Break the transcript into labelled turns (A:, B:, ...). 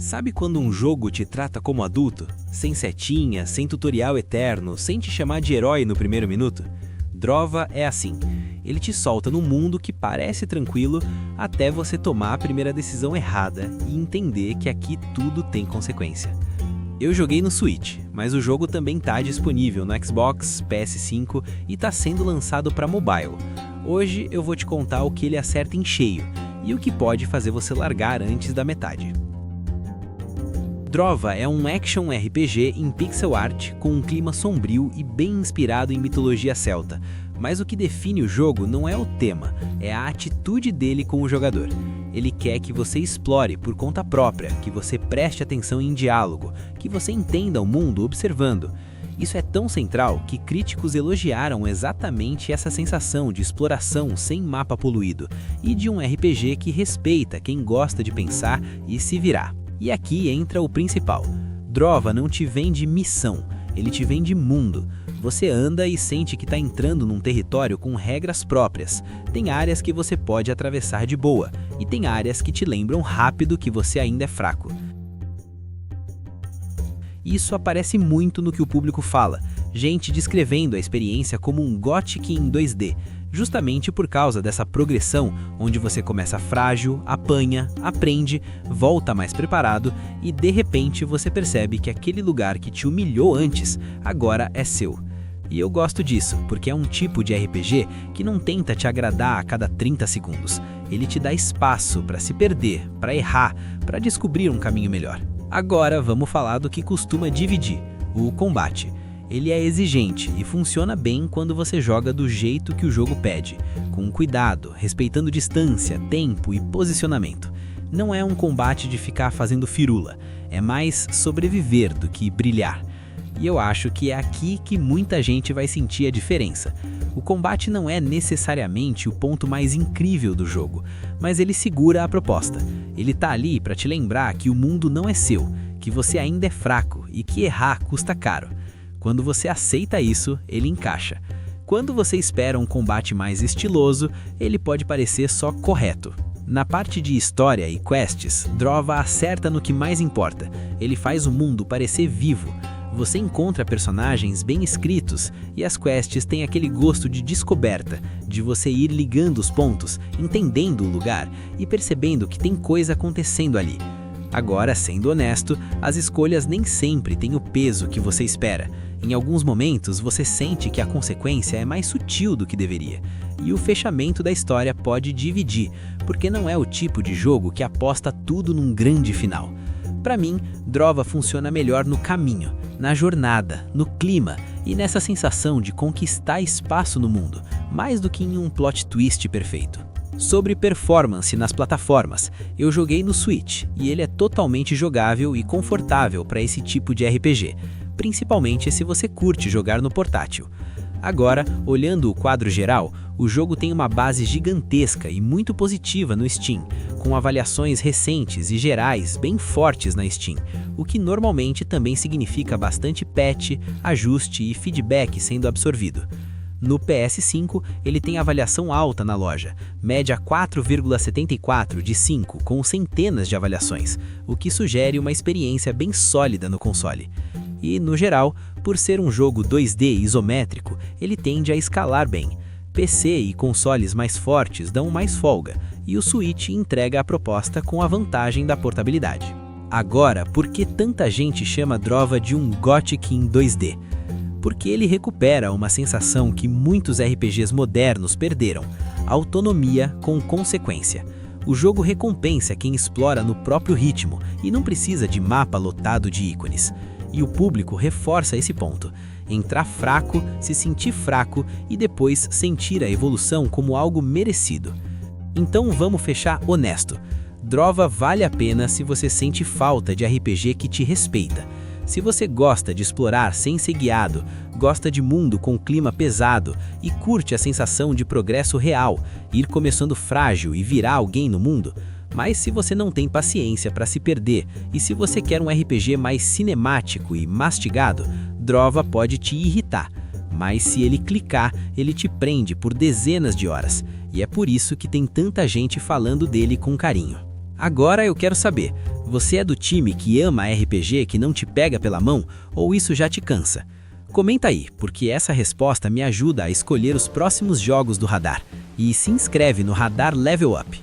A: Sabe quando um jogo te trata como adulto? Sem setinha, sem tutorial eterno, sem te chamar de herói no primeiro minuto? Drova é assim. Ele te solta num mundo que parece tranquilo até você tomar a primeira decisão errada e entender que aqui tudo tem consequência. Eu joguei no Switch, mas o jogo também está disponível no Xbox, PS5 e está sendo lançado para mobile. Hoje eu vou te contar o que ele acerta em cheio e o que pode fazer você largar antes da metade. Drova é um action RPG em pixel art com um clima sombrio e bem inspirado em mitologia celta, mas o que define o jogo não é o tema, é a atitude dele com o jogador. Ele quer que você explore por conta própria, que você preste atenção em diálogo, que você entenda o mundo observando. Isso é tão central que críticos elogiaram exatamente essa sensação de exploração sem mapa poluído e de um RPG que respeita quem gosta de pensar e se virar. E aqui entra o principal. Drova não te vende missão, ele te vende mundo. Você anda e sente que está entrando num território com regras próprias. Tem áreas que você pode atravessar de boa, e tem áreas que te lembram rápido que você ainda é fraco. Isso aparece muito no que o público fala, gente descrevendo a experiência como um Gothic em 2D, justamente por causa dessa progressão onde você começa frágil, apanha, aprende, volta mais preparado e de repente você percebe que aquele lugar que te humilhou antes, agora é seu. E eu gosto disso, porque é um tipo de RPG que não tenta te agradar a cada 30 segundos. Ele te dá espaço para se perder, para errar, para descobrir um caminho melhor. Agora vamos falar do que costuma dividir, o combate. Ele é exigente e funciona bem quando você joga do jeito que o jogo pede, com cuidado, respeitando distância, tempo e posicionamento. Não é um combate de ficar fazendo firula, é mais sobreviver do que brilhar. E eu acho que é aqui que muita gente vai sentir a diferença. O combate não é necessariamente o ponto mais incrível do jogo, mas ele segura a proposta. Ele tá ali para te lembrar que o mundo não é seu, que você ainda é fraco e que errar custa caro. Quando você aceita isso, ele encaixa. Quando você espera um combate mais estiloso, ele pode parecer só correto. Na parte de história e quests, Drova acerta no que mais importa. Ele faz o mundo parecer vivo. Você encontra personagens bem escritos e as quests têm aquele gosto de descoberta, de você ir ligando os pontos, entendendo o lugar e percebendo que tem coisa acontecendo ali. Agora, sendo honesto, as escolhas nem sempre têm o peso que você espera. Em alguns momentos, você sente que a consequência é mais sutil do que deveria. E o fechamento da história pode dividir, porque não é o tipo de jogo que aposta tudo num grande final. Para mim, Drova funciona melhor no caminho, na jornada, no clima e nessa sensação de conquistar espaço no mundo, mais do que em um plot twist perfeito. Sobre performance nas plataformas, eu joguei no Switch e ele é totalmente jogável e confortável para esse tipo de RPG, principalmente se você curte jogar no portátil. Agora, olhando o quadro geral, o jogo tem uma base gigantesca e muito positiva no Steam, com avaliações recentes e gerais bem fortes na Steam, o que normalmente também significa bastante patch, ajuste e feedback sendo absorvido. No PS5, ele tem avaliação alta na loja, média 4,74 de 5, com centenas de avaliações, o que sugere uma experiência bem sólida no console. E, no geral, por ser um jogo 2D isométrico, ele tende a escalar bem. PC e consoles mais fortes dão mais folga, e o Switch entrega a proposta com a vantagem da portabilidade. Agora, por que tanta gente chama Drova de um Gothic em 2D? Porque ele recupera uma sensação que muitos RPGs modernos perderam, autonomia com consequência. O jogo recompensa quem explora no próprio ritmo e não precisa de mapa lotado de ícones. E o público reforça esse ponto. Entrar fraco, se sentir fraco e depois sentir a evolução como algo merecido. Então vamos fechar honesto. Drova vale a pena se você sente falta de RPG que te respeita. Se você gosta de explorar sem ser guiado, gosta de mundo com clima pesado e curte a sensação de progresso real, ir começando frágil e virar alguém no mundo, mas se você não tem paciência para se perder e se você quer um RPG mais cinemático e mastigado, Drova pode te irritar. Mas se ele clicar, ele te prende por dezenas de horas, e é por isso que tem tanta gente falando dele com carinho. Agora eu quero saber, você é do time que ama RPG que não te pega pela mão ou isso já te cansa? Comenta aí, porque essa resposta me ajuda a escolher os próximos jogos do Radar. E se inscreve no Radar Level Up.